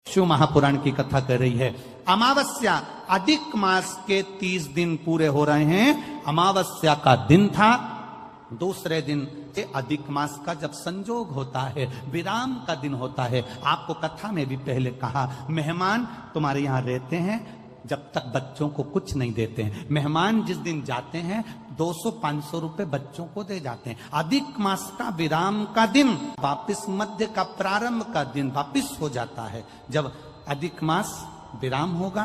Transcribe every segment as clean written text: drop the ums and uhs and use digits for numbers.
शिव महापुराण की कथा कर रही है। अमावस्या, अधिक मास के 30 दिन पूरे हो रहे हैं। अमावस्या का दिन था, दूसरे दिन अधिक मास का जब संजोग होता है, विराम का दिन होता है। आपको कथा में भी पहले कहा, मेहमान तुम्हारे यहां रहते हैं जब तक बच्चों को कुछ नहीं देते हैं। मेहमान जिस दिन जाते हैं 200-500 रुपए बच्चों को दे जाते हैं। अधिक मास का विराम का दिन, वापिस मध्य का प्रारंभ का दिन वापिस हो जाता है। जब अधिक मास विराम होगा,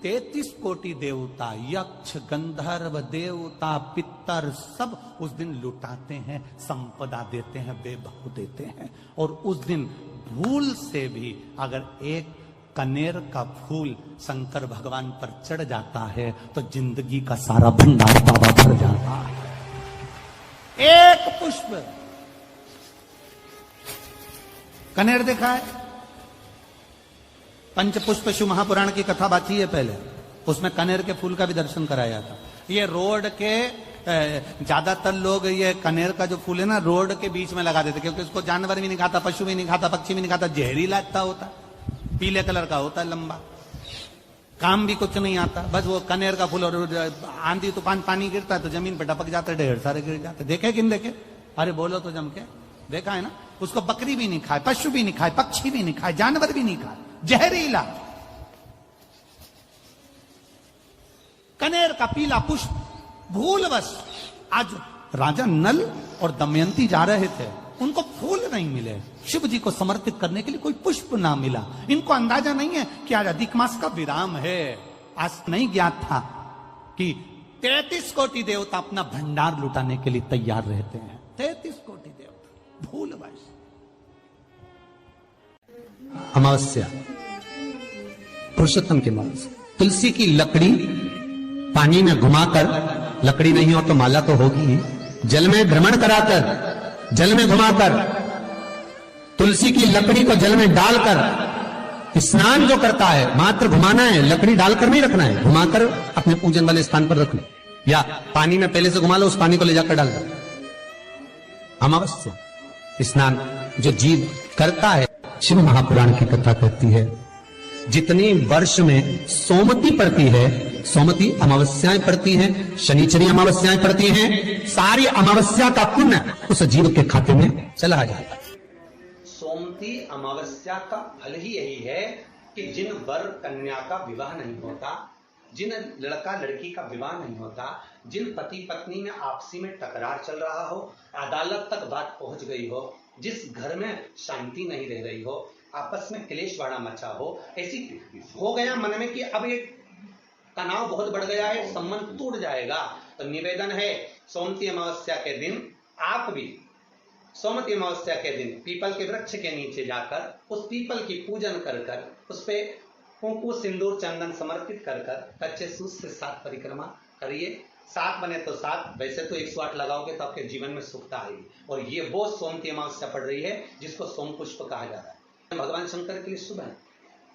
33 कोटि देवता, यक्ष, गंधर्व, देवता, पितर सब उस दिन लुटाते हैं, संपदा देते हैं, वैभव देते हैं। और उस दिन भूल से भी अगर एक कनेर का फूल शंकर भगवान पर चढ़ जाता है तो जिंदगी का सारा भंडार बाबा भर जाता है। एक पुष्प, कनेर देखा है? पंचपुष्प शिव महापुराण की कथा बाकी है पहले, उसमें कनेर के फूल का भी दर्शन कराया था। ये रोड के ज्यादातर लोग ये कनेर का जो फूल है ना, रोड के बीच में लगा देते, क्योंकि उसको जानवर भी नहीं खाता, पशु भी नहीं खाता, पक्षी भी नहीं खाता, जहरीला लगता होता, पीले कलर का होता है, लंबा, काम भी कुछ नहीं आता। बस वो कनेर का फूल, और आंधी तूफान पानी गिरता है तो जमीन पे टपक जाते, ढेर सारे गिर जाते। देखे कि नहीं देखे? अरे बोलो तो जम के, देखा है ना? उसको बकरी भी नहीं खाए, पशु भी नहीं खाए, पक्षी भी नहीं खाए, जानवर भी नहीं खाए, जहरीला कनेर का पीला पुष्प। भूलवश आज राजा नल और दमयंती जा रहे थे, उनको फूल नहीं मिले, शिव जी को समर्पित करने के लिए कोई पुष्प ना मिला। इनको अंदाजा नहीं है कि आज अधिक मास का विराम है। आज नहीं ज्ञात था कि 33 कोटि देवता अपना भंडार लुटाने के लिए तैयार रहते हैं। 33 कोटि देवता, भूलवश। अमावस्या, पुरुषोत्तम की अमावस्या। तुलसी की लकड़ी पानी में घुमाकर, लकड़ी नहीं हो तो माला तो होगी ही, जल में भ्रमण कराकर, जल में घुमाकर, तुलसी की लकड़ी को जल में डालकर स्नान जो करता है, मात्र घुमाना है, लकड़ी डालकर नहीं रखना है, घुमाकर अपने पूजन वाले स्थान पर रख लो, या पानी में पहले से घुमा लो, उस पानी को ले जाकर डाल दो। अमावस्या स्नान जो जीव करता है, शिव महापुराण की कथा कहती है, जितनी वर्ष में सोमती पड़ती है, सोमती अमावस्याएं पड़ती हैं, शनिचरी अमावस्याएं पड़ती हैं, सारी अमावस्या का पुण्य उस जीव के खाते में चला जाता है। सोमती अमावस्या का फल ही यही है कि जिन वर कन्या का विवाह नहीं होता, जिन लड़का लड़की का विवाह नहीं होता, जिन पति पत्नी में आपसी में टकरार चल रहा हो, अदालत तक बात पहुंच गई हो, जिस घर में शांति नहीं रह रही हो, आपस में क्लेश बड़ा मचा हो, ऐसी हो गया मन में कि अब ये तनाव बहुत बढ़ गया है, संबंध टूट जाएगा, तो निवेदन है सोमती अमावस्या के दिन आप भी सोमती अमावस्या के दिन पीपल के वृक्ष के नीचे जाकर उस पीपल की पूजन कर कर उस पे कुंकु सिंदूर चंदन समर्पित कर कर कच्चे सूत से 7 परिक्रमा करिए। 7 बने तो 7, वैसे तो 108 लगाओगे तो आपके जीवन में सुखता आएगी। और ये वो सोमती अमावस्या पड़ रही है जिसको सोम पुष्प कहा जाता है, भगवान शंकर के लिए शुभ है।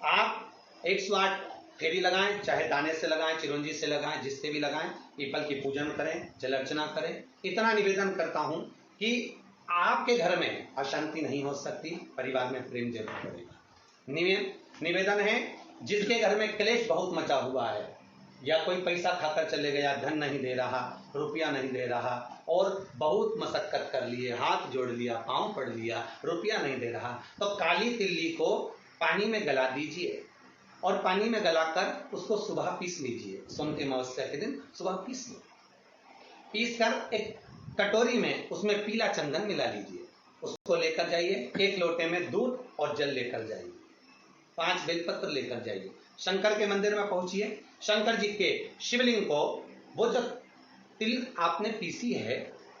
आप 108 फेरी लगाएं, चाहे दाने से लगाएं, चिरंजी से लगाएं, जिससे भी लगाएं, पीपल की पूजन करें, जल अर्चना करें। इतना निवेदन करता हूं कि आपके घर में अशांति नहीं हो सकती, परिवार में प्रेम जरूर रहेगा। निवेदन है जिसके घर में क्लेश बहुत मचा हुआ है, या कोई पैसा खाकर चले गया, धन नहीं दे रहा, रुपया नहीं दे रहा, और बहुत मशक्कत कर लिए, हाथ जोड़ लिया, पांव पड़ लिया, रुपया नहीं दे रहा, तो काली तिल्ली को पानी में गला दीजिए और पानी में गलाकर उसको सुबह पीस लीजिए। सोमती अमावस्या के दिन सुबह पीस लो, पीस कर एक कटोरी में उसमें पीला चंदन मिला लीजिए, उसको लेकर जाइए, 1 लोटे में दूध और जल लेकर जाइए, 5 बेलपत्र लेकर जाइए, शंकर के मंदिर में पहुंचिए, शंकर जी के शिवलिंग को, वो जो तिल आपने पीसी है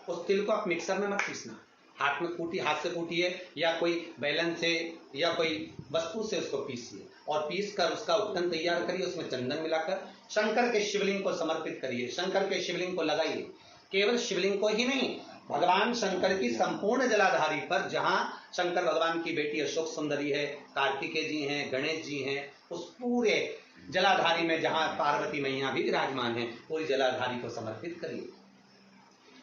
उस तिल को आप मिक्सर में मत पीसना, हाथ में कूटी, हाथ से कूटिए या कोई बैलन से या कोई वस्तु से उसको पीसिए, और पीस कर उसका उपटन तैयार करिए, उसमें चंदन मिलाकर शंकर के शिवलिंग को समर्पित करिए, शंकर के शिवलिंग को लगाइए। केवल शिवलिंग को ही नहीं, भगवान शंकर की संपूर्ण जलाधारी पर, जहां शंकर भगवान की बेटी अशोक सुंदरी है, कार्तिकेय जी हैं, गणेश जी हैं, उस पूरे जलाधारी में जहां पार्वती मैया भी विराजमान है, पूरी जलाधारी को समर्पित करिए।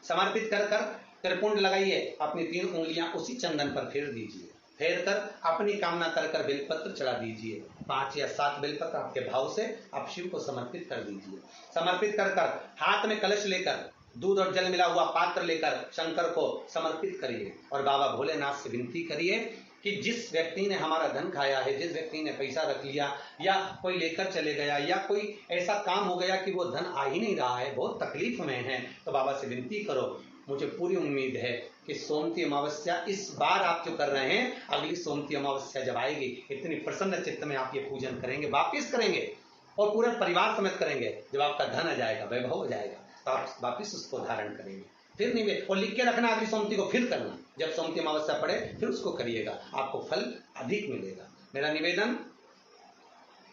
समर्पित कर कर त्रिपुंड लगाइए, अपनी 3 उंगलियां उसी चंदन पर फेर दीजिए, फेर कर अपनी कामना कर कर बेलपत्र चढ़ा दीजिए। 5 या 7 बेलपत्र आपके भाव से आप शिव को समर्पित कर दीजिए। समर्पित कर कर हाथ में कलश लेकर दूध और जल मिला हुआ पात्र लेकर शंकर को समर्पित करिए और बाबा भोलेनाथ से विनती करिए कि जिस व्यक्ति ने हमारा धन खाया है, जिस व्यक्ति ने पैसा रख लिया या कोई लेकर चले गया या कोई ऐसा काम हो गया कि वो धन आ ही नहीं रहा है, बहुत तकलीफ में है, तो बाबा से विनती करो। मुझे पूरी उम्मीद है कि सोमती अमावस्या इस बार आप जो कर रहे हैं, अगली सोमती अमावस्या जब आएगी, इतनी प्रसन्न चित्त में आप ये पूजन करेंगे, वापिस करेंगे और पूरे परिवार समेत करेंगे। जब आपका धन आ जाएगा, वैभव हो जाएगा, तो आप वापिस उसको धारण करेंगे। फिर निवेदन और लिख के रखना, अगली सोमती को फिर करना, जब सोमती अमावस्या पड़े फिर उसको करिएगा, आपको फल अधिक मिलेगा। मेरा निवेदन,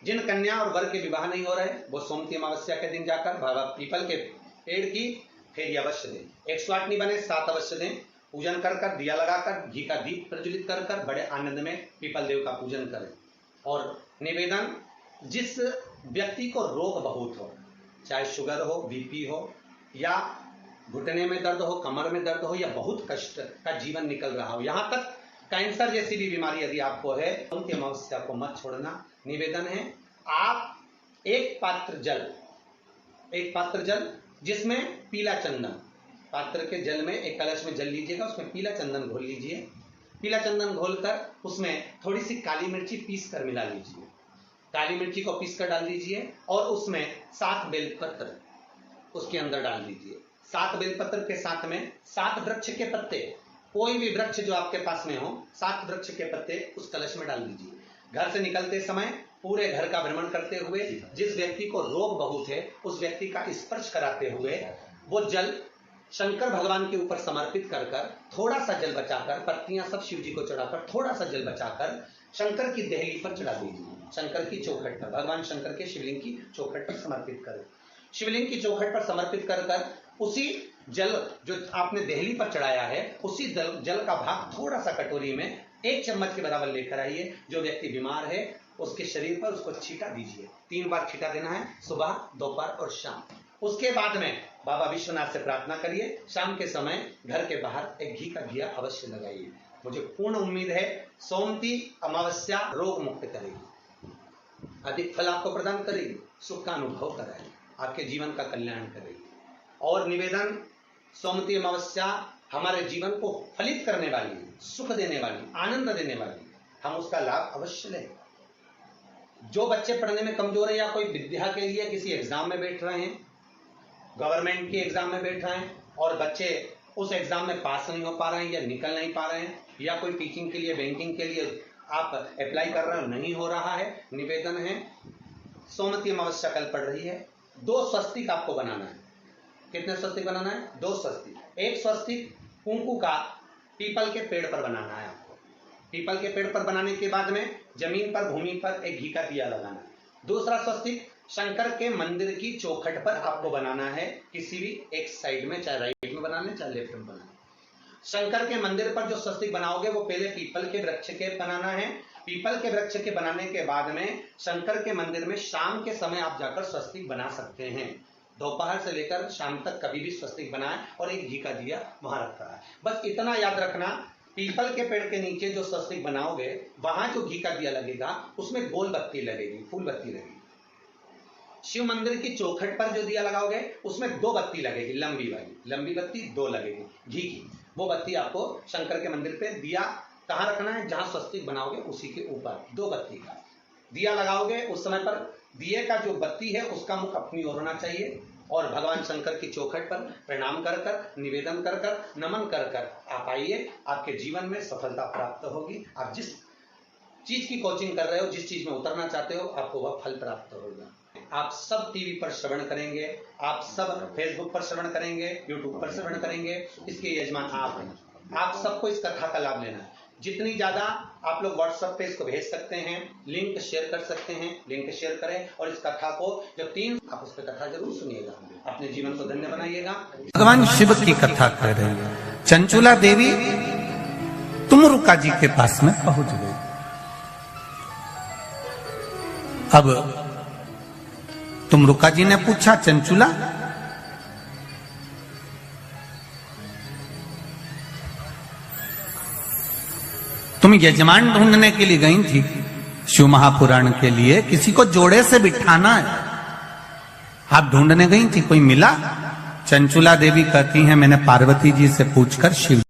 जिन कन्या और वर के विवाह नहीं हो रहे, वो सोमती अमावस्या के दिन जाकर बाबा पीपल के पेड़ की फेरी अवश्य दें। 108 नहीं बने 7 अवश्य दें। पूजन कर कर, दिया लगाकर, घी का दीप प्रज्वलित कर कर बड़े आनंद में पीपल देव का पूजन करें। और निवेदन, जिस व्यक्ति को रोग बहुत हो, चाहे शुगर हो, बीपी हो या घुटने में दर्द हो, कमर में दर्द हो या बहुत कष्ट का जीवन निकल रहा हो, यहाँ तक कैंसर जैसी भी बीमारी यदि आपको है, सोमती अमावस्या को मत छोड़ना। निवेदन है, आप एक पात्र जल जिसमें पीला चंदन, पात्र के जल में एक कलश में जल लीजिएगा, उसमें पीला चंदन घोल लीजिए। पीला चंदन घोलकर उसमें थोड़ी सी काली मिर्ची पीस कर मिला लीजिए। काली मिर्ची को पीस कर डाल दीजिए और उसमें 7 बेलपत्र उसके अंदर डाल दीजिए। 7 बेलपत्र के साथ में 7 वृक्ष के पत्ते, कोई भी वृक्ष जो आपके पास में हो, 7 वृक्ष के पत्ते उस कलश में डाल दीजिए। घर से निकलते समय पूरे घर का भ्रमण करते हुए, जिस व्यक्ति को रोग बहुत है उस व्यक्ति का स्पर्श कराते हुए वो जल शंकर भगवान के ऊपर समर्पित कर कर, थोड़ा सा जल बचाकर, पत्तियां सब शिव जी को चढ़ाकर, थोड़ा सा जल बचाकर शंकर की देहली पर चढ़ा दीजिए। शंकर की चौखट पर, भगवान शंकर के शिवलिंग की चौखट पर समर्पित करें। शिवलिंग की चौखट पर समर्पित कर कर उसी जल जो आपने देहली पर चढ़ाया है, उसी जल का भाग थोड़ा सा कटोरी में 1 चम्मच के बराबर लेकर आइए। जो व्यक्ति बीमार है उसके शरीर पर उसको छींटा दीजिए। 3 बार छींटा देना है, सुबह, दोपहर और शाम। उसके बाद में बाबा विश्वनाथ से प्रार्थना करिए। शाम के समय घर के बाहर एक घी का दिया अवश्य लगाइए। मुझे पूर्ण उम्मीद है सोमती अमावस्या रोग मुक्त करेगी, अधिक फल आपको प्रदान करेगी, सुख का अनुभव कराएगी, आपके जीवन का कल्याण करेगी। और निवेदन, सोमती अमावस्या हमारे जीवन को फलित करने वाली है, सुख देने वाली, आनंद देने वाली, हम उसका लाभ अवश्य लें। जो बच्चे पढ़ने में कमजोर है या कोई विद्या के लिए किसी एग्जाम में बैठ रहे हैं, गवर्नमेंट के एग्जाम में बैठ रहे हैं और बच्चे उस एग्जाम में पास नहीं हो पा रहे हैं या निकल नहीं पा रहे हैं, या कोई टीचिंग के लिए, बैंकिंग के लिए आप अप्लाई कर रहे हो, नहीं हो रहा है, निवेदन है, सोमती अमावस्या कल पड़ रही है, 2 स्वस्तिक आपको बनाना है। कितने स्वस्तिक बनाना है? 2 स्वस्तिक। एक स्वस्तिक कुंकू का पीपल के पेड़ पर बनाना है आपको। पीपल के पेड़ पर बनाने के बाद में जमीन पर, भूमि पर एक घी का दिया लगाना है। दूसरा स्वस्तिक शंकर के मंदिर की चौखट पर आपको बनाना है, किसी भी एक साइड में, चाहे राइट में बनाना है चाहे लेफ्ट में बनाना है। शंकर के मंदिर पर जो स्वस्तिक बनाओगे वो पहले पीपल के वृक्ष के बनाना है। पीपल के वृक्ष के बनाने के बाद में शंकर के मंदिर में शाम के समय आप जाकर स्वस्तिक बना सकते हैं। दोपहर से लेकर शाम तक कभी भी स्वस्तिक बनाएं और एक घी का दिया वहां रखा है। बस इतना याद रखना, पीपल के पेड़ के नीचे जो स्वस्तिक बनाओगे वहां जो घी का दिया लगेगा उसमें गोल बत्ती लगेगी, फूल बत्ती लगेगी। शिव मंदिर की चौखट पर जो दिया लगाओगे उसमें 2 बत्ती लगेगी, लंबी वाली, लंबी बत्ती 2 लगेगी घी की। वो बत्ती आपको शंकर के मंदिर पे दिया कहां रखना है? जहां स्वस्तिक बनाओगे उसी के ऊपर 2 बत्ती का दिया लगाओगे। उस समय पर दिए का जो बत्ती है उसका मुख अपनी ओर होना चाहिए और भगवान शंकर की चौखट पर प्रणाम कर कर, निवेदन कर कर, नमन कर कर आप आइए। आपके जीवन में सफलता प्राप्त होगी। आप जिस चीज की कोचिंग कर रहे हो, जिस चीज में उतरना चाहते हो, आपको वह फल प्राप्त होगा। आप सब टीवी पर श्रवण करेंगे, आप सब फेसबुक पर श्रवण करेंगे, यूट्यूब पर श्रवण करेंगे, इसके यजमान आप हैं। आप सबको इस कथा का लाभ लेना है। जितनी ज्यादा आप लोग व्हाट्सएप पे इसको भेज सकते हैं, लिंक शेयर कर सकते हैं, लिंक शेयर करें और इस कथा को जो 3 आप उस पर कथा जरूर सुनिएगा, अपने जीवन को धन्य बनाइएगा। भगवान शिव की कथा कर रही है। चंचुला देवी तुमरुका जी के पास में पहुंच गई। अब तुमरुका जी ने पूछा, चंचुला तुम यजमान ढूंढने के लिए गई थी शिव महापुराण के लिए, किसी को जोड़े से बिठाना है, आप ढूंढने गई थी, कोई मिला? चंचुला देवी कहती हैं मैंने पार्वती जी से पूछकर शिव